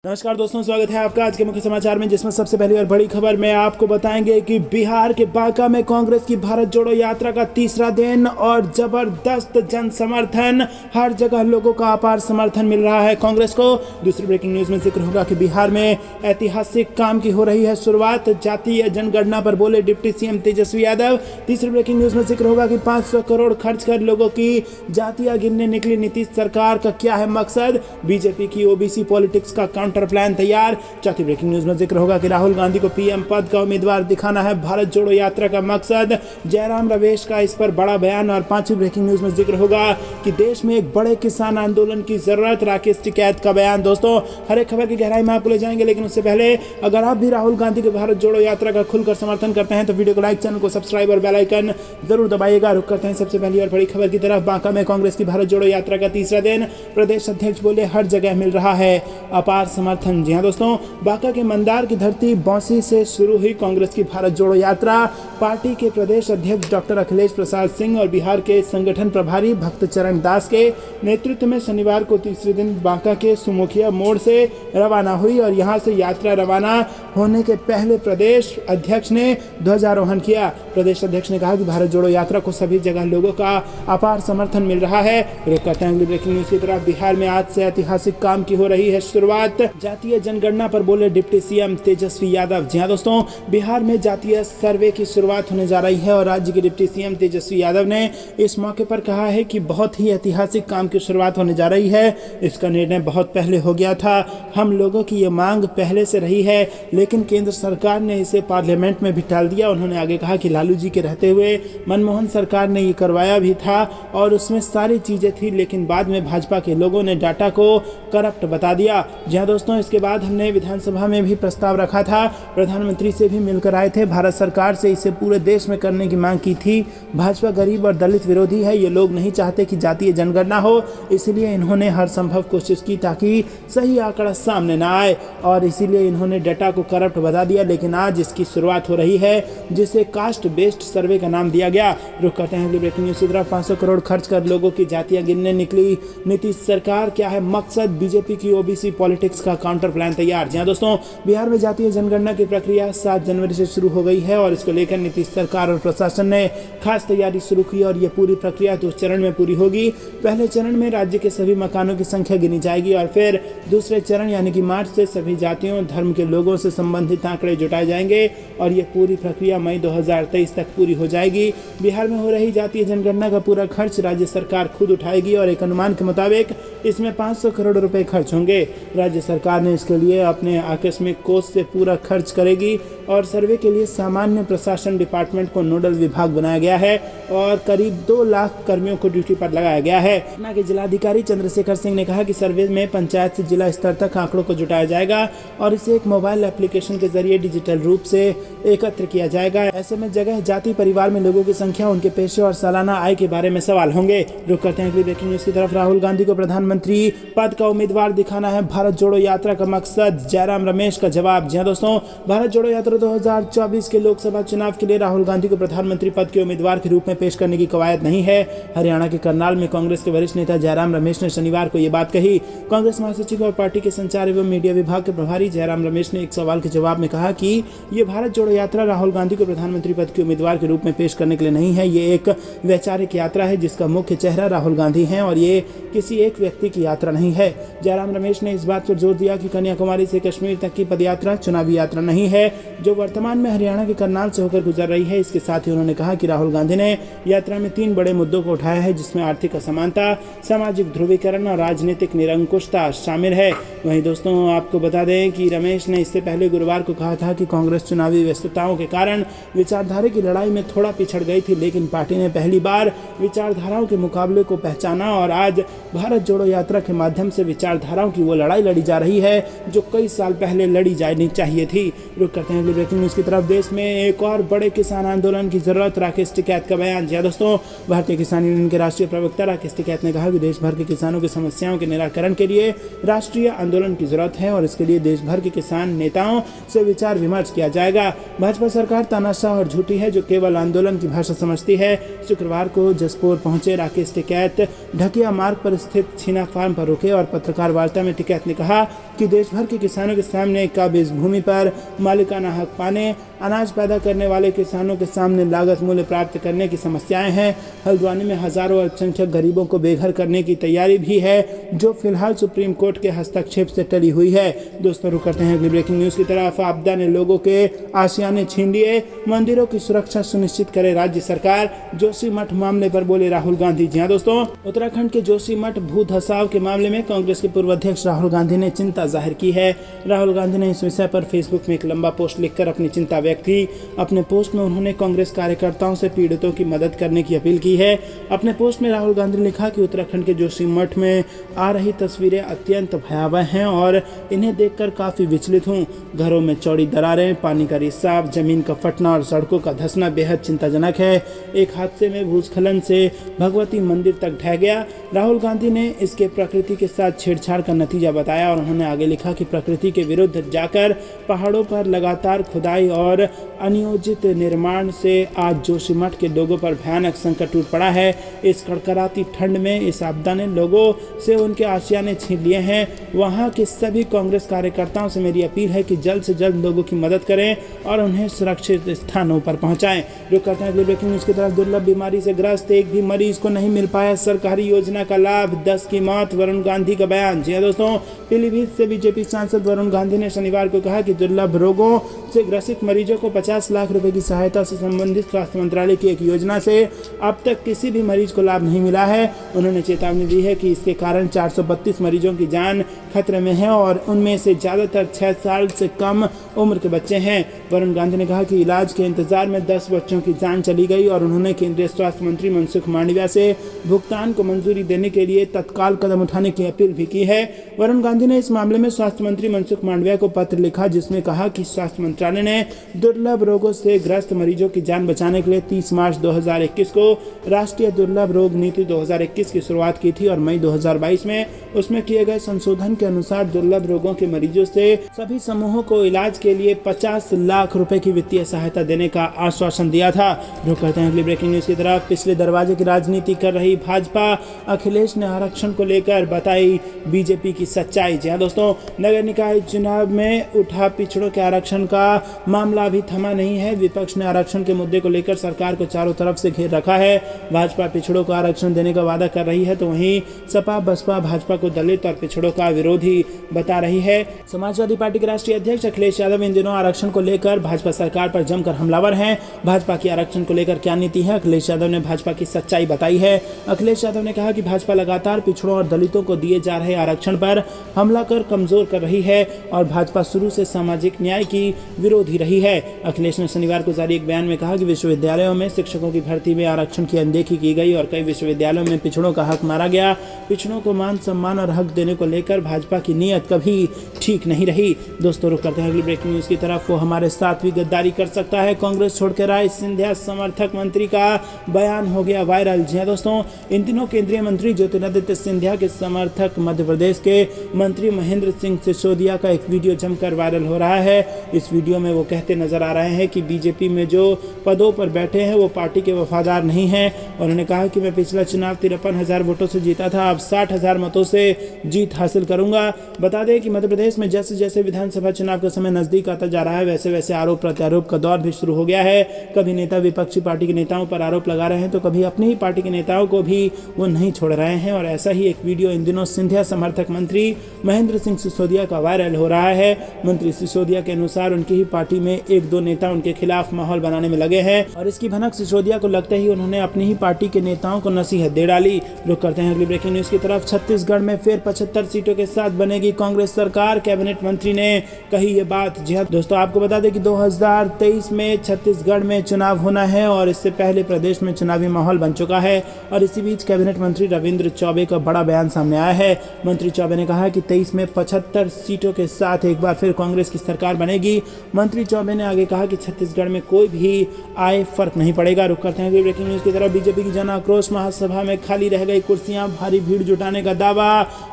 नमस्कार दोस्तों, स्वागत है आपका आज के मुख्य समाचार में, जिसमें सबसे पहली और बड़ी खबर में आपको बताएंगे कि बिहार के बांका में कांग्रेस की भारत जोड़ो यात्रा का तीसरा दिन और जबरदस्त जन समर्थन। हर जगह लोगों का अपार समर्थन मिल रहा है कांग्रेस को। दूसरी ब्रेकिंग न्यूज में जिक्र होगा कि बिहार में ऐतिहासिक काम की हो रही है शुरुआत, जातीय जनगणना पर बोले डिप्टी सीएम तेजस्वी यादव। तीसरी ब्रेकिंग न्यूज में जिक्र होगा कि 500 करोड़ खर्च कर लोगों की जातियां गिनने निकली नीतीश सरकार का क्या है मकसद, बीजेपी की ओबीसी पॉलिटिक्स का काउंटर प्लान तैयार। चौथी ब्रेकिंग न्यूज में जिक्र होगा कि राहुल गांधी को पीएम पद का उम्मीदवार दिखाना है भारत जोड़ो यात्रा का मकसद, जयराम रमेश का इस पर बड़ा बयान। और पांचवी ब्रेकिंग न्यूज में जिक्र होगा कि देश में एक बड़े किसान आंदोलन की जरूरत, राकेश टिकैत का बयान। दोस्तों, हर एक खबर की गहराई में आपको ले जाएंगे, लेकिन उससे पहले अगर आप भी राहुल गांधी के भारत जोड़ो यात्रा का खुलकर समर्थन करते हैं तो वीडियो को लाइक, चैनल को सब्सक्राइब और बेल आइकन जरूर दबाइएगा। रुक करते हैं सबसे पहली और बड़ी खबर की तरफ। बांका में कांग्रेस की भारत जोड़ो यात्रा का तीसरा दिन, प्रदेश अध्यक्ष बोले हर जगह मिल रहा है अपार समर्थन। जी हाँ दोस्तों, बांका के मंदार की धरती बौंसी से शुरू हुई कांग्रेस की भारत जोड़ो यात्रा। पार्टी के प्रदेश अध्यक्ष डॉक्टर अखिलेश प्रसाद सिंह और बिहार के संगठन प्रभारी भक्त चरण दास के नेतृत्व में शनिवार को तीसरे दिन बांका के सुमुखिया मोड़ से रवाना हुई और यहां से यात्रा रवाना होने के पहले प्रदेश अध्यक्ष ने ध्वजारोहण किया। प्रदेश अध्यक्ष ने कहा कि भारत जोड़ो यात्रा को सभी जगह लोगों का अपार समर्थन मिल रहा है। रुक करते हैं अगली ब्रेकिंग न्यूज की तरफ। बिहार में आज से ऐतिहासिक काम की हो रही है शुरुआत, जातीय जनगणना पर बोले डिप्टी सीएम तेजस्वी यादव। जी हाँ दोस्तों, बिहार में जातीय सर्वे की शुरुआत होने जा रही है और राज्य के डिप्टी सीएम तेजस्वी यादव ने इस मौके पर कहा है कि बहुत ही ऐतिहासिक काम की शुरुआत होने जा रही है। इसका निर्णय बहुत पहले हो गया था, हम लोगों की ये मांग पहले से रही है, लेकिन केंद्र सरकार ने इसे पार्लियामेंट में भी टाल दिया। उन्होंने आगे कहा कि लालू जी के रहते हुए मनमोहन सरकार ने ये करवाया भी था और उसमें सारी चीजें थी, लेकिन बाद में भाजपा के लोगों ने डाटा को करप्ट बता दिया। जी हाँ दोस्तों, इसके बाद हमने विधानसभा में भी प्रस्ताव रखा था, प्रधानमंत्री से भी मिलकर आए थे, भारत सरकार से इसे पूरे देश में करने की मांग की थी। भाजपा गरीब और दलित विरोधी है, ये लोग नहीं चाहते कि जातीय जनगणना हो, इसलिए इन्होंने हर संभव कोशिश की ताकि सही आंकड़ा सामने ना आए और इसीलिए इन्होंने डाटा को करप्ट बता दिया। लेकिन आज इसकी शुरुआत हो रही है, जिसे कास्ट बेस्ड सर्वे का नाम दिया गया। रुक करते हैं अगली ब्रेकिंग न्यूज की तरफ। 500 करोड़ खर्च कर लोगों की जातियां गिनने निकली नीतीश सरकार, क्या है मकसद, बीजेपी की ओबीसी पॉलिटिक्स का काउंटर प्लान तैयार। जी हाँ दोस्तों, बिहार में जातीय जनगणना की प्रक्रिया 7 जनवरी से शुरू हो गई है और इसको लेकर नीतीश सरकार और प्रशासन ने खास तैयारी शुरू की और यह पूरी प्रक्रिया 2 चरण में पूरी होगी। पहले चरण में राज्य के सभी मकानों की संख्या गिनी जाएगी और फिर दूसरे चरण यानी कि मार्च से सभी जातियों धर्म के लोगों से संबंधित आंकड़े जुटाए जाएंगे और यह पूरी प्रक्रिया मई 2023 तक पूरी हो जाएगी। बिहार में हो रही जातीय जनगणना का पूरा खर्च राज्य सरकार खुद उठाएगी और एक अनुमान के मुताबिक इसमें 500 करोड़ रुपए खर्च होंगे। राज्य सरकार ने इसके लिए अपने आकस्मिक कोष से पूरा खर्च करेगी और सर्वे के लिए सामान्य प्रशासन डिपार्टमेंट को नोडल विभाग बनाया गया है और करीब 2 लाख कर्मियों को ड्यूटी पर लगाया गया है। पटना के जिलाधिकारी चंद्रशेखर सिंह ने कहा कि सर्वे में पंचायत से जिला स्तर तक आंकड़ों को जुटाया जाएगा और इसे एक मोबाइल एप्लीकेशन के जरिए डिजिटल रूप से एकत्र किया जाएगा। ऐसे में जगह, जाति, परिवार में लोगों की संख्या, उनके पेशे और सालाना आय के बारे में सवाल होंगे। रुक करते हैं अगली ब्रेकिंग न्यूज की तरफ। राहुल गांधी को प्रधानमंत्री पद का उम्मीदवार दिखाना है भारत जोड़ो यात्रा का मकसद, जयराम रमेश का जवाब। जी हाँ दोस्तों, भारत जोड़ो यात्रा 2024 के लोकसभा चुनाव के लिए राहुल गांधी को प्रधानमंत्री पद के उम्मीदवार के रूप में पेश करने की कवायद नहीं है। हरियाणा के करनाल में कांग्रेस के वरिष्ठ नेता जयराम रमेश ने शनिवार को यह बात कही। कांग्रेस महासचिव और पार्टी के संचार एवं मीडिया विभाग के प्रभारी जयराम रमेश ने एक सवाल के जवाब में कहा कि ये भारत जोड़ो यात्रा राहुल गांधी को प्रधानमंत्री पद के उम्मीदवार के रूप में पेश करने के लिए नहीं है। ये एक वैचारिक यात्रा है जिसका मुख्य चेहरा राहुल गांधी है और ये किसी एक व्यक्ति की यात्रा नहीं है। जयराम रमेश ने इस बात पर जोर दिया कि कन्याकुमारी से कश्मीर तक की पदयात्रा चुनावी यात्रा नहीं है जो वर्तमान में हरियाणा के करनाल से होकर गुजर रही है। इसके साथ ही उन्होंने कहा कि राहुल गांधी ने यात्रा में 3 बड़े मुद्दों को उठाया है, जिसमें आर्थिक असमानता, सामाजिक ध्रुवीकरण और राजनीतिक निरंकुशता शामिल है। वहीं दोस्तों, आपको बता दें कि रमेश ने इससे पहले गुरुवार को कहा था कि कांग्रेस चुनावी व्यस्तताओं के कारण विचारधारा की लड़ाई में थोड़ा पिछड़ गई थी, लेकिन पार्टी ने पहली बार विचारधाराओं के मुकाबले को पहचाना और आज भारत जोड़ो यात्रा के माध्यम से विचारधाराओं की वो लड़ाई लड़ी जा रही है जो कई साल पहले लड़ी जानी चाहिए थी। रुक करते हैं अगली ब्रेकिंग न्यूज की तरफ। देश में एक और बड़े किसान आंदोलन की जरूरत, राकेश टिकैत का बयान। जी दोस्तों, भारतीय किसान यूनियन के राष्ट्रीय प्रवक्ता राकेश टिकैत ने कहा कि देश भर के किसानों की समस्याओं के निराकरण के लिए राष्ट्रीय आंदोलन की जरूरत है और इसके लिए देश भर के किसान नेताओं से विचार विमर्श किया जाएगा। भाजपा सरकार तानाशाह और झूठी है जो केवल आंदोलन की भाषा समझती है। शुक्रवार को जसपुर पहुंचे राकेश टिकैत ढकिया मार्ग पर स्थित छीना फार्म पर रुके और पत्रकार वार्ता में टिकैत ने कहा कि देश भर के किसानों के सामने काबिज भूमि पर मालिकाना हक पाने, अनाज पैदा करने वाले किसानों के सामने लागत मूल्य प्राप्त करने की समस्याएं हैं। हल्द्वानी में हजारों अल्पसंख्यक गरीबों को बेघर करने की तैयारी भी है, जो फिलहाल सुप्रीम कोर्ट के हस्तक्षेप से टली हुई है। दोस्तों रुक करते हैं अगली ब्रेकिंग न्यूज की तरफ। आपदा ने लोगों के आशियाने छीन लिए, मंदिरों की सुरक्षा सुनिश्चित करे राज्य सरकार, जोशीमठ मामले पर बोले राहुल गांधी। जी हाँ दोस्तों, उत्तराखंड के जोशीमठ भू धसाव के मामले में कांग्रेस के पूर्व अध्यक्ष राहुल गांधी ने चिंता जाहिर की है। राहुल गांधी ने इस विषय पर फेसबुक में एक लंबा पोस्ट लिखकर अपनी चिंता व्यक्त की। अपने पोस्ट में उन्होंने कांग्रेस कार्यकर्ताओं से पीड़ितों की मदद करने की अपील की है। अपने पोस्ट में राहुल गांधी ने लिखा कि उत्तराखंड के जोशीमठ में आ रही तस्वीरें अत्यंत भयावह हैं और इन्हें देखकर काफी विचलित हूं। घरों में चौड़ी दरारें, पानी का रिसाव, जमीन का फटना और सड़कों का धंसना बेहद चिंताजनक है। एक हादसे में भूस्खलन से भगवती मंदिर तक ढह गया। राहुल गांधी ने इसके प्रकृति के साथ छेड़छाड़ का नतीजा बताया और उन्होंने आगे लिखा कि प्रकृति के विरुद्ध जाकर पहाड़ों पर लगातार खुदाई और अनियोजित निर्माण से आज जोशीमठ के लोगों पर भयानक संकट टूट पड़ा है। इस कड़कड़ाती ठंड में इस आपदा ने लोगों से उनके आशियाने छीन लिए हैं। वहां के सभी कांग्रेस कार्यकर्ताओं से मेरी अपील है कि जल्द से जल्द लोगों की मदद करें और उन्हें सुरक्षित स्थानों पर पहुंचाएं। रुक करते हैं अगली ब्रेकिंग न्यूज की तरफ। दुर्लभ बीमारी से ग्रस्त एक भी मरीज को नहीं मिल पाया सरकारी योजना का लाभ, 10 की मौत, वरुण गांधी का बयान। जी दोस्तों, पीलीभीत से बीजेपी सांसद वरुण गांधी ने शनिवार को कहा कि दुर्लभ रोगों से ग्रसित मरीजों को 50 लाख रुपए की सहायता से संबंधित स्वास्थ्य मंत्रालय की एक योजना से अब तक किसी भी मरीज को लाभ नहीं मिला है। उन्होंने चेतावनी दी है कि इसके कारण 432 मरीजों की जान खतरे में है और उनमें से ज्यादातर 6 साल से कम उम्र के बच्चे हैं। वरुण गांधी ने कहा कि इलाज के इंतजार में 10 बच्चों की जान चली गई और उन्होंने केंद्रीय स्वास्थ्य मंत्री मनसुख मांडविया से भुगतान को मंजूरी देने के लिए तत्काल कदम उठाने की अपील भी की है। वरुण गांधी ने इस मामले में स्वास्थ्य मंत्री मनसुख मांडविया को पत्र लिखा, जिसमें कहा कि स्वास्थ्य मंत्रालय ने दुर्लभ रोगों से ग्रस्त मरीजों की जान बचाने के लिए 30 मार्च 2021 को राष्ट्रीय दुर्लभ रोग नीति 2021 की शुरुआत की थी और मई 2022 में उसमें किए गए संशोधन के अनुसार दुर्लभ रोगों के मरीजों से सभी समूहों को इलाज के लिए 50 लाख रुपए की वित्तीय सहायता देने का आश्वासन दिया था। रुक करते हैं अगली ब्रेकिंग न्यूज की तरफ। पिछले दरवाजे की राजनीति कर रही भाजपा, अखिलेश ने आरक्षण को लेकर बताई बीजेपी की सच्चाई। जी हाँ दोस्तों, नगर निकाय चुनाव में उठा पिछड़ों के आरक्षण का मामला अभी थमा नहीं है। विपक्ष ने आरक्षण के मुद्दे को लेकर सरकार को चारों तरफ से घेर रखा है। भाजपा पिछड़ों को आरक्षण देने का वादा कर रही है तो वहीं सपा बसपा भाजपा को दलित और पिछड़ों का विरोधी बता रही है। समाजवादी पार्टी के राष्ट्रीय अध्यक्ष अखिलेश यादव इन दिनों आरक्षण को लेकर भाजपा सरकार पर जमकर हमलावर हैं। भाजपा की आरक्षण को लेकर क्या नीति है, अखिलेश यादव ने भाजपा की सच्चाई बताई है। अखिलेश यादव ने कहा कि भाजपा लगातार पिछड़ों और दलितों को दिए जा रहे आरक्षण पर हमला कर कमजोर कर रही है और भाजपा शुरू से सामाजिक न्याय की विरोधी रही है। अखिलेश ने शनिवार को जारी एक बयान में कहा कि विश्वविद्यालयों में शिक्षकों की भर्ती में आरक्षण की अनदेखी की गई और कई विश्वविद्यालयों में पिछड़ों का हक मारा गया। पिछड़ों को मान सम्मान और हक देने को लेकर भाजपा की नीयत कभी ठीक नहीं रही। दोस्तों रुक करते हैं अगली ब्रेकिंग न्यूज की तरफ। वो हमारे साथ भी गद्दारी कर सकता है, कांग्रेस छोड़कर राय सिंधिया समर्थक मंत्री का बयान हो गया वायरल। जी दोस्तों, इन दिनों केंद्रीय मंत्री ज्योतिरादित्य सिंधिया के समर्थक मध्य प्रदेश के मंत्री महेंद्र सिंह सिसोदिया का एक वीडियो जमकर वायरल हो रहा है। इस वीडियो में वो कहते नजर आ रहे हैं कि बीजेपी में जो पदों पर बैठे हैं वो पार्टी के वफादार नहीं हैं। उन्होंने कहा कि मैं पिछला चुनाव 53,000 वोटों से जीता था, अब 60,000 मतों से जीत हासिल करूंगा। बता दें कि मध्य प्रदेश में जैसे जैसे विधानसभा चुनाव का समय नजदीक आता जा रहा है वैसे वैसे आरोप प्रत्यारोप का दौर भी शुरू हो गया है। कभी नेता विपक्षी पार्टी के नेताओं पर आरोप लगा रहे हैं तो कभी अपनी ही पार्टी के नेताओं को भी वो नहीं छोड़ रहे हैं और ऐसा ही एक वीडियो इन दिनों सिंधिया समर्थक मंत्री महेंद्र सिंह सिसोदिया का वायरल हो रहा है। मंत्री सिसोदिया के अनुसार उनकी ही पार्टी में एक दो नेता उनके खिलाफ माहौल बनाने में लगे हैं और इसकी भनक सिसोदिया को लगते ही उन्होंने अपनी ही पार्टी के नेताओं को नसीहत दे डाली। रुक करते हैं अगली ब्रेकिंग न्यूज की तरफ। छत्तीसगढ़ में फिर 75 सीटों के साथ बनेगी कांग्रेस सरकार, कैबिनेट मंत्री ने कही ये बात। जी हाँ दोस्तों, आपको बता दें कि 2023 में छत्तीसगढ़ में चुनाव होना है और इससे पहले प्रदेश में चुनावी माहौल बन चुका है और इसी बीच कैबिनेट मंत्री रविंद्र चौबे का बड़ा बयान सामने आया है। मंत्री चौबे ने कहा कि 23 में 75 सीटों के साथ एक बार फिर कांग्रेस की सरकार बनेगी। मंत्री चौबे ने आगे कहा कि छत्तीसगढ़ में कोई भी आए फर्क नहीं पड़ेगा। रुक करते हैं ब्रेकिंग न्यूज की तरफ। बीजेपी की जन आक्रोश महासभा में खाली रह गई कुर्सियां, भारी भीड़ जुटाने का दावा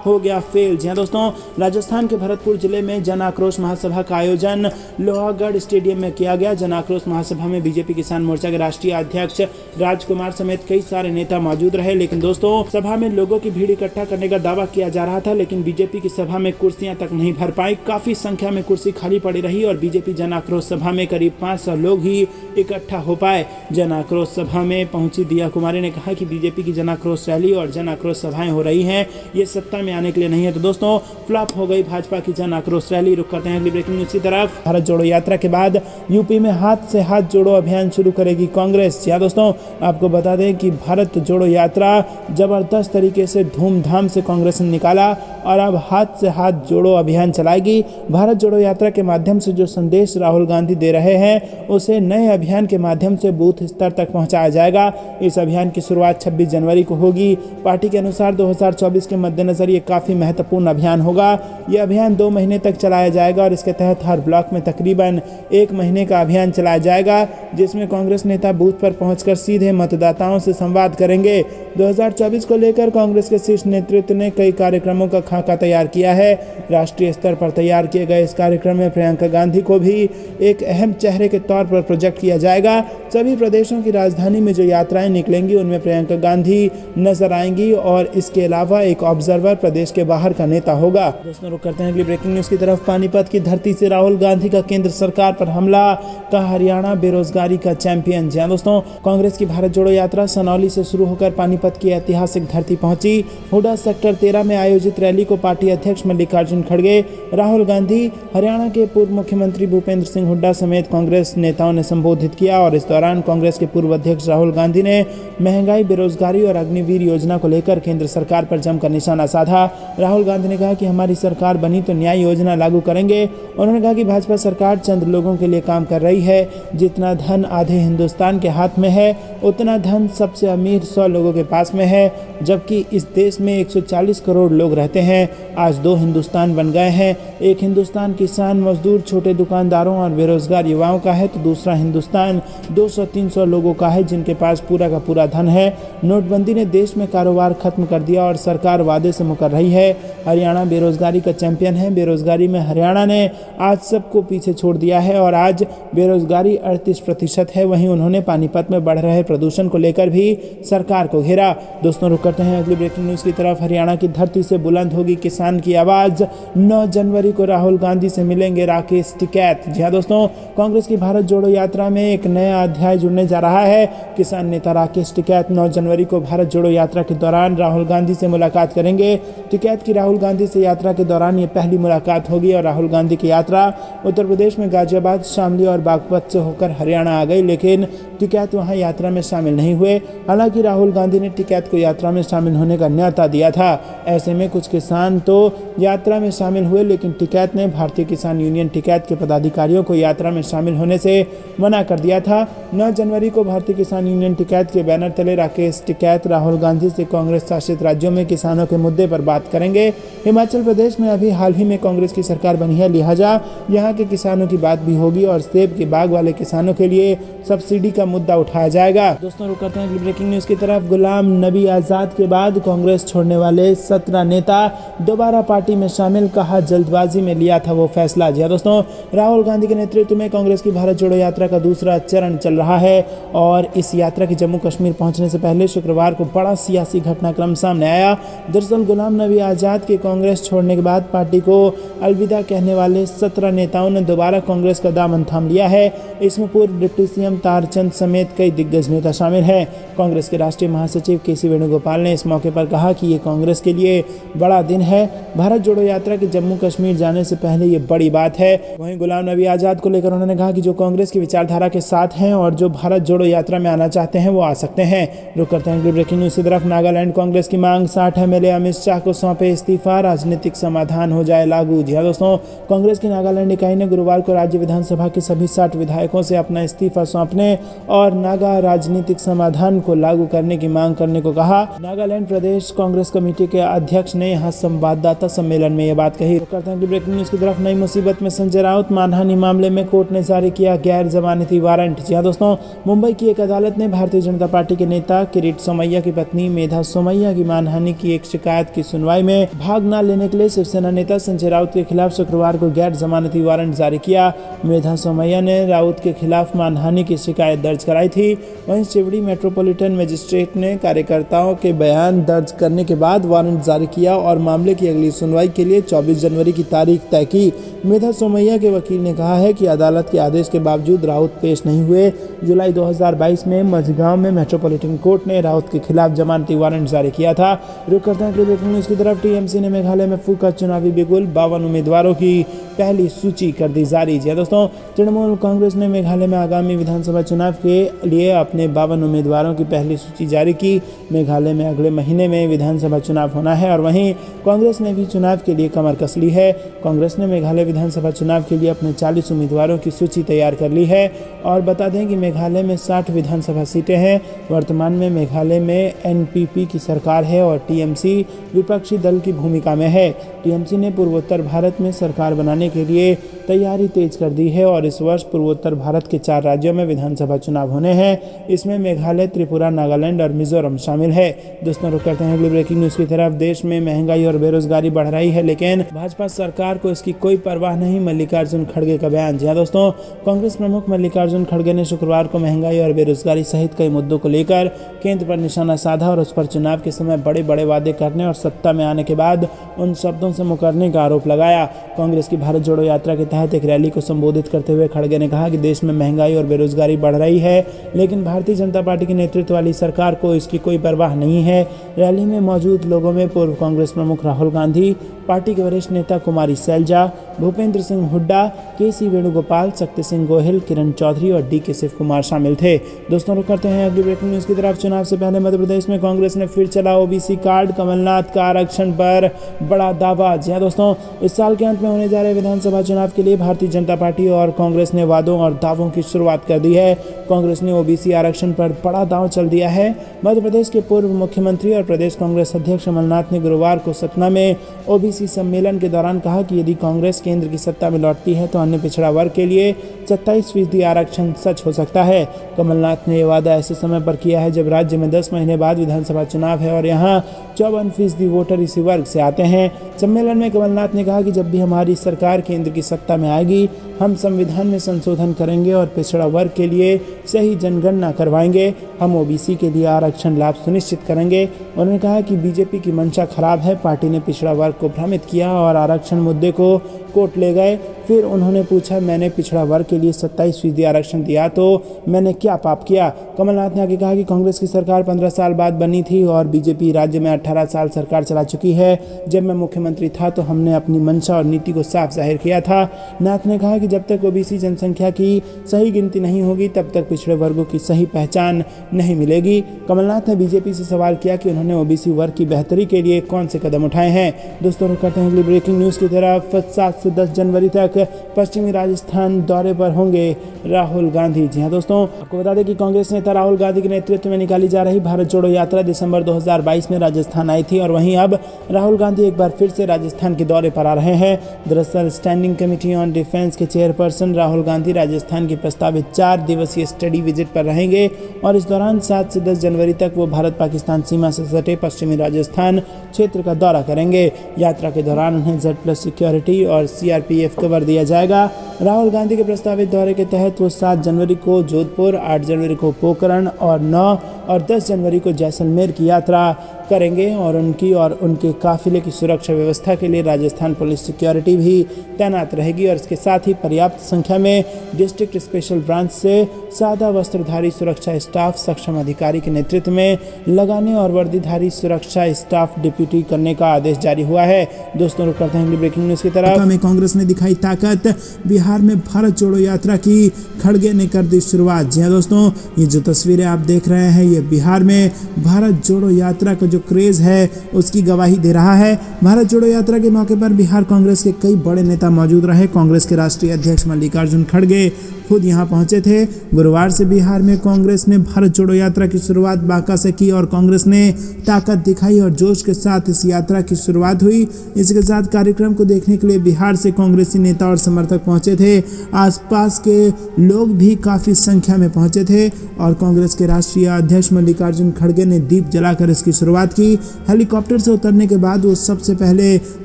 हो गया फेल। जी हाँ दोस्तों, राजस्थान के भरतपुर जिले में जन आक्रोश महासभा का आयोजन लोहागढ़ स्टेडियम में किया गया। जन आक्रोश महासभा में बीजेपी किसान मोर्चा के राष्ट्रीय अध्यक्ष राजकुमार समेत कई सारे नेता मौजूद रहे, लेकिन दोस्तों सभा में लोगों की भीड़ इकट्ठा करने का दावा किया जा रहा था, लेकिन बीजेपी की सभा सभा में कुर्सियां तक नहीं भर पाई। काफी संख्या में कुर्सी खाली पड़ी रही और बीजेपी जन आक्रोश सभा में करीब 500 लोग ही इकट्ठा हो पाए। जन आक्रोश सभा में पहुंची दिया कुमारी ने कहा कि बीजेपी की जन आक्रोश रैली और जन आक्रोश सभाएं हो रही हैं, ये सत्ता में आने के लिए नहीं है। तो दोस्तों, फ्लॉप हो गई भाजपा की जन आक्रोश रैली। रुक करते हैं अगली ब्रेकिंग न्यूज की तरफ। भारत जोड़ो यात्रा के बाद यूपी में हाथ से हाथ जोड़ो अभियान शुरू करेगी कांग्रेस। या दोस्तों, आपको बता दें कि भारत जोड़ो यात्रा जबरदस्त तरीके से धूमधाम से कांग्रेस ने निकाला और अब हाथ से हाथ जोड़ो अभियान चलाएगी। भारत जोड़ो यात्रा के माध्यम से जो संदेश राहुल गांधी दे रहे हैं उसे नए अभियान के माध्यम से बूथ स्तर तक पहुंचाया जाएगा। इस अभियान की शुरुआत 26 जनवरी को होगी। पार्टी के अनुसार 2024 के मद्देनजर ये काफी महत्वपूर्ण अभियान होगा। यह अभियान 2 महीने तक चलाया जाएगा और इसके तहत हर ब्लॉक में तकरीबन 1 महीने का अभियान चलाया जाएगा, जिसमें कांग्रेस नेता बूथ पर पहुंचकर सीधे मतदाताओं से संवाद करेंगे। 2024 को लेकर कांग्रेस के शीर्ष नेतृत्व ने कई कार्यक्रमों का खाका तैयार किया है। राष्ट्रीय स्तर पर तैयार किए गए इस कार्यक्रम में प्रियंका गांधी को भी एक अहम चेहरे के तौर पर प्रोजेक्ट किया जाएगा। सभी प्रदेशों की राजधानी में जो यात्राएं निकलेंगी उनमें प्रियंका गांधी नजर आएंगी और इसके अलावा एक ऑब्जर्वर प्रदेश के बाहर का नेता होगा। दोस्तों, रुक करते हैं अगली ब्रेकिंग न्यूज की तरफ। पानीपत की धरती से राहुल गांधी का केंद्र सरकार पर हमला, का हरियाणा बेरोजगारी का चैंपियन। जी दोस्तों, कांग्रेस की भारत जोड़ो यात्रा सनौली से शुरू होकर पानीपत की ऐतिहासिक धरती पहुंची। हुडा सेक्टर 13 में आयोजित रैली को पार्टी अध्यक्ष मल्लिकार्जुन खड़गे, राहुल गांधी, हरियाणा के पूर्व मुख्यमंत्री भूपेंद्र सिंह हुड्डा समेत कांग्रेस नेताओं ने संबोधित किया। और इस दौरान कांग्रेस के पूर्व अध्यक्ष राहुल गांधी ने महंगाई, बेरोजगारी और अग्निवीर योजना को लेकर केंद्र सरकार पर जमकर निशाना साधा। राहुल गांधी ने कहा कि हमारी सरकार बनी तो न्याय योजना लागू करेंगे। उन्होंने कहा कि भाजपा सरकार चंद लोगों के लिए काम कर रही है। जितना धन आधे हिंदुस्तान के हाथ में है उतना धन सबसे अमीर 100 लोगों के पास में है, जबकि इस देश में 140 करोड़ लोग रहते हैं। आज 2 हिंदुस्तान बन गए हैं। एक हिंदुस्तान किसान, मजदूर, छोटे दुकानदारों और बेरोजगार युवाओं का है तो दूसरा हिंदुस्तान 200-300 लोगों का है जिनके पास पूरा का पूरा धन है। नोटबंदी ने देश में कारोबार खत्म कर दिया और सरकार वादे से मुकर रही है। हरियाणा बेरोजगारी का चैंपियन है। बेरोजगारी में हरियाणा ने आज सबको पीछे छोड़ दिया है और आज बेरोजगारी 38% है। वहीं उन्होंने पानीपत में बढ़ रहे प्रदूषण को लेकर भी सरकार को घेरा। दोस्तों, रुक करते हैं अगली ब्रेकिंग न्यूज की तरफ। हरियाणा की धरती से बुलंद होगी किसान की आवाज। 9 जनवरी को राहुल गांधी से मिलेंगे राकेश टिकैत। जी हाँ दोस्तों, कांग्रेस की भारत जोड़ो यात्रा में एक नया अध्याय जुड़ने जा रहा है। किसान नेता राकेश टिकैत 9 जनवरी को भारत जोड़ो यात्रा के दौरान राहुल गांधी से मुलाकात करेंगे। टिकैत की राहुल गांधी से यात्रा के दौरान ये पहली मुलाकात होगी और राहुल गांधी की यात्रा उत्तर प्रदेश में गाजियाबाद, शामली और बागपत से होकर हरियाणा आ गई, लेकिन टिकैत वहां यात्रा में शामिल नहीं हुए। हालांकि राहुल गांधी ने टिकैत को यात्रा में शामिल होने का न्योता दिया था। ऐसे में कुछ किसान तो यात्रा में शामिल हुए, लेकिन टिकैत ने भारतीय किसान यूनियन टिकैत के पदाधिकारियों को यात्रा में शामिल होने से मना कर दिया था। 9 जनवरी को भारतीय किसान यूनियन टिकैत के बैनर तले राकेश टिकैत राहुल गांधी से कांग्रेस शासित राज्यों में किसानों के मुद्दे पर बात करेंगे। हिमाचल प्रदेश में अभी हाल ही में कांग्रेस की सरकार बनी है, लिहाजा यहाँ के किसानों की बात भी होगी और सेब के बाग वाले किसानों के लिए सब्सिडी का मुद्दा उठाया जाएगा। दोस्तों, रुक करते हैं ब्रेकिंग न्यूज की तरफ। गुलाम नबी आजाद के बाद कांग्रेस छोड़ने वाले 17 नेता दोबारा पार्टी में शामिल, कहा जल्दबाजी में लिया था वो फैसला। जी दोस्तों, राहुल गांधी के नेतृत्व में कांग्रेस की भारत जोड़ो यात्रा का दूसरा चरण चल रहा है और इस यात्रा के जम्मू कश्मीर पहुंचने से पहले शुक्रवार को बड़ा सियासी घटनाक्रम सामने आया। दरअसल गुलाम नबी आजाद के कांग्रेस छोड़ने के बाद पार्टी को अलविदा कहने वाले 17 नेताओं ने दोबारा कांग्रेस का दामन थाम लिया है। इसमें पूर्व डिप्टी सीएम तारचंद समेत कई दिग्गज नेता शामिल हैं। कांग्रेस के राष्ट्रीय महासचिव केसी वेणुगोपाल ने इस मौके पर कहा कि ये कांग्रेस के लिए बड़ा दिन है। भारत जोड़ो यात्रा के जम्मू कश्मीर जाने से पहले ये बड़ी बात है। वहीं गुलाम नबी आजाद को लेकर उन्होंने कहा कि जो कांग्रेस की विचारधारा के साथ हैं और जो भारत जोड़ो यात्रा में आना चाहते हैं वो आ सकते हैं। रुक करते हैं ब्रेकिंग न्यूज की तरफ। नागालैंड कांग्रेस की मांग, 60 एमएलए अमित शाह को सौंपे इस्तीफा, राजनीतिक समाधान हो जाए लागू। जी हाँ दोस्तों, कांग्रेस की नागालैंड इकाई ने गुरुवार को राज्य विधानसभा के सभी 60 विधायकों से अपना इस्तीफा सौंपने और नागा राजनीतिक समाधान को लागू करने की मांग करने को कहा। नागालैंड प्रदेश कांग्रेस कमेटी के अध्यक्ष ने यहाँ संवाददाता सम्मेलन में ये बात कही। करते हैं ब्रेकिंग न्यूज की तरफ। नई मुसीबत में संजय राउत, मानहानि मामले में कोर्ट ने जारी किया गैर जमानती वारंट। जी हाँ दोस्तों, मुंबई की एक अदालत ने भारतीय जनता पार्टी के नेता किरीट सोमैया की पत्नी मेधा सोमैया की मानहानि की एक शिकायत की सुनवाई में भाग न लेने के लिए शिवसेना नेता संजय राउत के खिलाफ शुक्रवार को गैर जमानती वारंट जारी किया। मेधा सोमैया ने राउत के खिलाफ मानहानि की शिकायत दर्ज कराई थी। वहीं शिवड़ी मेट्रोपॉलिटन मजिस्ट्रेट ने कार्यकर्ताओं के बयान दर्ज करने के बाद वारंट जारी किया और मामले की अगली सुनवाई के लिए 24 जनवरी की तारीख तय की। मेधा सोमैया के वकील ने कहा है कि अदालत के आदेश के बावजूद राउत पेश नहीं हुए। जुलाई 2022 में मझगांव में मेट्रोपॉलिटन कोर्ट ने राउत के खिलाफ जमानती वारंट जारी किया था। रुक करते हैं ब्रेकिंग न्यूज की तरफ। टीएमसी ने मेघालय में फूका चुनावी बिगुल, 52 उम्मीदवारों की पहली सूची कर दी जारी। जी दोस्तों, तृणमूल कांग्रेस ने मेघालय में आगामी विधानसभा चुनाव के लिए अपने 52 उम्मीदवारों की पहली सूची जारी की। मेघालय में अगले महीने में विधानसभा चुनाव होना है और वहीं कांग्रेस ने भी चुनाव के लिए कमर कस ली है। कांग्रेस ने मेघालय विधानसभा चुनाव के लिए अपने 40 उम्मीदवारों की सूची तैयार कर ली है। और बता दें कि मेघालय में 60 विधानसभा सीटें हैं। वर्तमान में मेघालय में एनपीपी की सरकार है और टीएमसी विपक्षी दल की भूमिका में है। टीएमसी ने पूर्वोत्तर भारत में सरकार बनाने के लिए तैयारी तेज कर दी है और इस वर्ष पूर्वोत्तर भारत के 4 राज्यों में विधानसभा चुनाव होने हैं। इसमें मेघालय, त्रिपुरा, नागालैंड और मिजोरम शामिल है। दोस्तों, रुक करते हैं अगली ब्रेकिंग न्यूज की तरफ। देश में महंगाई और बेरोजगारी बढ़ रही है, लेकिन भाजपा सरकार को इसकी कोई परवाह नहीं, मल्लिकार्जुन खड़गे का बयान। जी दोस्तों, कांग्रेस प्रमुख मल्लिकार्जुन खड़गे ने शुक्रवार को महंगाई और बेरोजगारी सहित कई मुद्दों को लेकर केंद्र पर निशाना साधा और उस पर चुनाव के समय बड़े बड़े वादे करने और सत्ता में आने के बाद उन शब्दों से मुकरने का आरोप लगाया। कांग्रेस की भारत जोड़ो यात्रा के तहत एक रैली को संबोधित करते हुए खड़गे ने कहा कि देश में महंगाई और बेरोजगारी बढ़ रही है, लेकिन भारतीय जनता पार्टी के नेतृत्व वाली सरकार को इसकी कोई परवाह नहीं है। रैली में मौजूद लोगों में पूर्व कांग्रेस प्रमुख राहुल गांधी, पार्टी के वरिष्ठ नेता कुमारी सैलजा, भूपेंद्र सिंह हुड्डा, केसी वेणुगोपाल, शक्ति सिंह गोहिल, किरण चौधरी और डी के शिव कुमार शामिल थे। दोस्तों, रुक करते हैं अगली ब्रेकिंग न्यूज की तरफ। चुनाव से पहले मध्य प्रदेश में कांग्रेस ने फिर चला ओबीसी कार्ड, कमलनाथ का आरक्षण पर बड़ा दावा। जी हाँ दोस्तों, इस साल के अंत में होने जा रहे विधानसभा चुनाव के लिए भारतीय जनता पार्टी और कांग्रेस ने वादों और दावों की शुरुआत कर दी है। कांग्रेस ने ओबीसी आरक्षण पर बड़ा दांव चल दिया है। मध्य प्रदेश के पूर्व मुख्यमंत्री और प्रदेश कांग्रेस अध्यक्ष कमलनाथ ने गुरुवार को सतना में ओबीसी सम्मेलन के दौरान कहा कि यदि कांग्रेस केंद्र की सत्ता में लौटती है तो अन्य पिछड़ा वर्ग के लिए 27% आरक्षण सच हो सकता है। कमलनाथ ने यह वादा ऐसे समय पर किया है जब राज्य में 10 महीने बाद विधानसभा चुनाव है और यहाँ 54% वोटर इसी वर्ग से आते हैं। सम्मेलन में कमलनाथ ने कहा कि जब भी हमारी सरकार केंद्र की सत्ता में आएगी, हम संविधान में संशोधन करेंगे और पिछड़ा वर्ग के लिए सही जनगणना करवाएंगे। हम ओबीसी के लिए आरक्षण लाभ सुनिश्चित करेंगे। उन्होंने कहा कि बीजेपी की मंशा खराब है, पार्टी ने पिछड़ा वर्ग को भ्रमित किया और आरक्षण मुद्दे को कोर्ट ले गए। फिर उन्होंने पूछा, मैंने पिछड़ा वर्ग के लिए 27% आरक्षण दिया तो मैंने क्या पाप किया। कमलनाथ ने आगे कहा कि कांग्रेस की सरकार 15 साल बाद बनी थी और बीजेपी राज्य में 18 साल सरकार चला चुकी है। जब मैं मुख्यमंत्री था तो हमने अपनी मंशा और नीति को साफ जाहिर किया था। नाथ ने कहा कि जब तक ओबीसी जनसंख्या की सही गिनती नहीं होगी तब तक पिछड़े वर्गों की सही पहचान नहीं मिलेगी। कमलनाथ ने बीजेपी से सवाल किया कि उन्होंने ओबीसी वर्ग की बेहतरी के लिए कौन से कदम उठाए हैं। दोस्तों, रुक करते हैं अगली ब्रेकिंग न्यूज की तरफ। 7 से 10 जनवरी तक पश्चिमी राजस्थान दौरे पर होंगे राहुल गांधी। जी हाँ दोस्तों, आपको बता दें कि कांग्रेस नेता राहुल गांधी के नेतृत्व में निकाली जा रही भारत जोड़ो यात्रा दिसंबर 2022 में राजस्थान आई थी और वहीं अब राहुल गांधी एक बार फिर से राजस्थान के दौरे पर आ रहे हैं। दरअसल स्टैंडिंग कमेटी ऑन डिफेंस के चेयरपर्सन राहुल गांधी राजस्थान की प्रस्तावित 4 दिवसीय स्टडी विजिट पर रहेंगे और इस दौरान 7 से 10 जनवरी तक वो भारत पाकिस्तान सीमा से सटे पश्चिमी राजस्थान क्षेत्र का दौरा करेंगे। यात्रा के दौरान उन्हें Z+ सिक्योरिटी और CRPF कवर दिया जाएगा। राहुल गांधी के प्रस्तावित दौरे के तहत वो 7 जनवरी को जोधपुर, 8 जनवरी को पोखरण और 9 और 10 जनवरी को जैसलमेर की यात्रा करेंगे और उनकी और उनके काफिले की सुरक्षा व्यवस्था के लिए राजस्थान पुलिस सिक्योरिटी भी तैनात रहेगी और इसके साथ ही पर्याप्त संख्या में डिस्ट्रिक्ट स्पेशल ब्रांच से सादा वस्त्रधारी सुरक्षा स्टाफ सक्षम अधिकारी के नेतृत्व में लगाने और वर्दीधारी सुरक्षा स्टाफ डिप्यूटी करने का आदेश जारी हुआ है। दोस्तों, रुक करते हैं ब्रेकिंग न्यूज की तरफ। में कांग्रेस ने दिखाई ताकत, बिहार में भारत जोड़ो यात्रा की खड़गे ने कर दी शुरुआत। जी हाँ दोस्तों, ये जो तस्वीरें आप देख रहे हैं ये बिहार में भारत जोड़ो यात्रा का जो क्रेज है उसकी गवाही दे रहा है। भारत जोड़ो यात्रा के मौके पर बिहार कांग्रेस के कई बड़े नेता मौजूद रहे। कांग्रेस के राष्ट्रीय अध्यक्ष मल्लिकार्जुन खड़गे खुद यहां पहुंचे थे। गुरुवार से बिहार में कांग्रेस ने भारत जोड़ो यात्रा की शुरुआत बांका से की और कांग्रेस ने ताकत दिखाई और जोश के साथ इस यात्रा की शुरुआत हुई। इसके साथ कार्यक्रम को देखने के लिए बिहार से कांग्रेसी नेता और समर्थक पहुंचे थे। आसपास के लोग भी काफी संख्या में पहुंचे थे और कांग्रेस के राष्ट्रीय अध्यक्ष मल्लिकार्जुन खड़गे ने दीप जलाकर इसकी शुरुआत की। हेलीकॉप्टर से उतरने के बाद वो सबसे पहले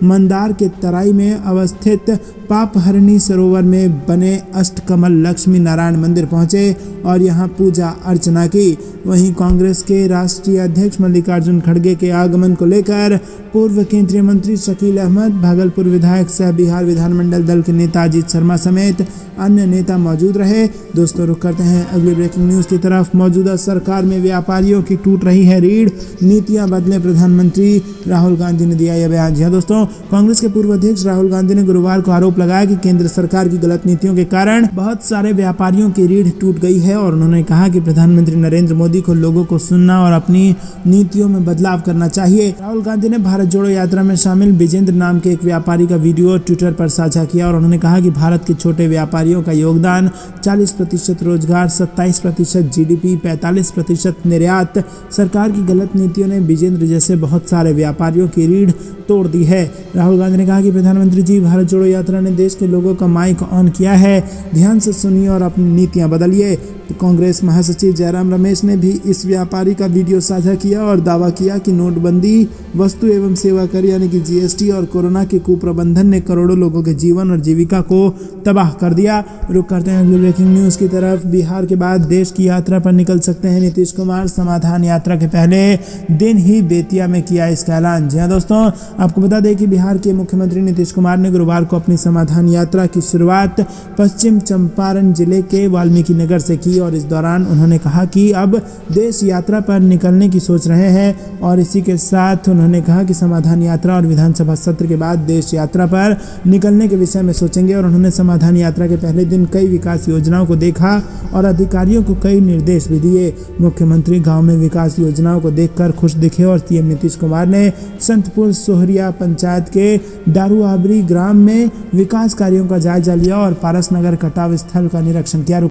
मंदार के तराई में अवस्थित पापहरणी सरोवर में बने अष्टकमल लक्ष्मी नारायण मंदिर पहुंचे और यहां पूजा अर्चना की। वहीं कांग्रेस के राष्ट्रीय अध्यक्ष मल्लिकार्जुन खड़गे के आगमन को लेकर पूर्व केंद्रीय मंत्री शकील अहमद, भागलपुर विधायक सह बिहार विधानमंडल दल के नेता अजीत शर्मा समेत अन्य नेता मौजूद रहे। दोस्तों, रुक करते हैं अगली ब्रेकिंग न्यूज की तरफ। मौजूदा सरकार में व्यापारियों की टूट रही है रीढ़, नीतियां बदले प्रधानमंत्री राहुल गांधी ने दिया यह बयान। जी हां दोस्तों, कांग्रेस के पूर्व अध्यक्ष राहुल गांधी ने गुरुवार को आरोप लगाया कि केंद्र सरकार की गलत नीतियों के कारण बहुत सारे व्यापारियों की रीढ़ टूट गई है और उन्होंने कहा कि प्रधानमंत्री नरेंद्र मोदी को लोगों को सुनना और अपनी नीतियों में बदलाव करना चाहिए। राहुल गांधी ने भारत जोड़ो यात्रा में शामिल विजेंद्र नाम के एक व्यापारी का वीडियो ट्विटर पर साझा किया और उन्होंने कहा कि भारत के छोटे व्यापारियों का योगदान 40% रोजगार, 27% जीडीपी, 45% निर्यात। सरकार की गलत नीतियों ने विजेंद्र जैसे बहुत सारे व्यापारियों की रीढ़ तोड़ दी है। राहुल गांधी ने कहा कि प्रधानमंत्री जी, भारत जोड़ो यात्रा ने देश के लोगों का माइक ऑन किया है, ध्यान से सुनिए और अपनी नीतियां बदलिए। कांग्रेस महासचिव जयराम रमेश ने भी इस व्यापारी का वीडियो साझा किया और दावा किया कि नोटबंदी, वस्तु एवं सेवा कर यानी कि जीएसटी और कोरोना के कुप्रबंधन ने करोड़ों लोगों के जीवन और जीविका को तबाह कर दिया। रुक करते हैं अगली ब्रेकिंग न्यूज की तरफ। बिहार के बाद देश की यात्रा पर निकल सकते हैं नीतीश कुमार। समाधान यात्रा के पहले दिन ही बेतिया में किया इसका ऐलान। जी हां दोस्तों, आपको बता दें कि बिहार के मुख्यमंत्री नीतीश कुमार ने गुरुवार को अपनी समाधान यात्रा की शुरुआत पश्चिम चंपारण जिले के वाल्मीकि नगर से की और इस दौरान उन्होंने कहा कि अब देश यात्रा पर निकलने की सोच रहे हैं और इसी के साथ उन्होंने कहा कि समाधान यात्रा और विधानसभा सत्र के बाद देश यात्रा पर निकलने के विषय में सोचेंगे। और उन्होंने समाधान यात्रा के पहले दिन कई विकास योजनाओं को देखा और अधिकारियों को कई निर्देश भी दिए। मुख्यमंत्री गांव में विकास योजनाओं को देखकर खुश दिखे और सीएम नीतीश कुमार ने संतपुर सोहरिया पंचायत के दारुआबरी ग्राम में विकास कार्यों का जायजा लिया और पारस नगर कटाव स्थल का निरीक्षण किया।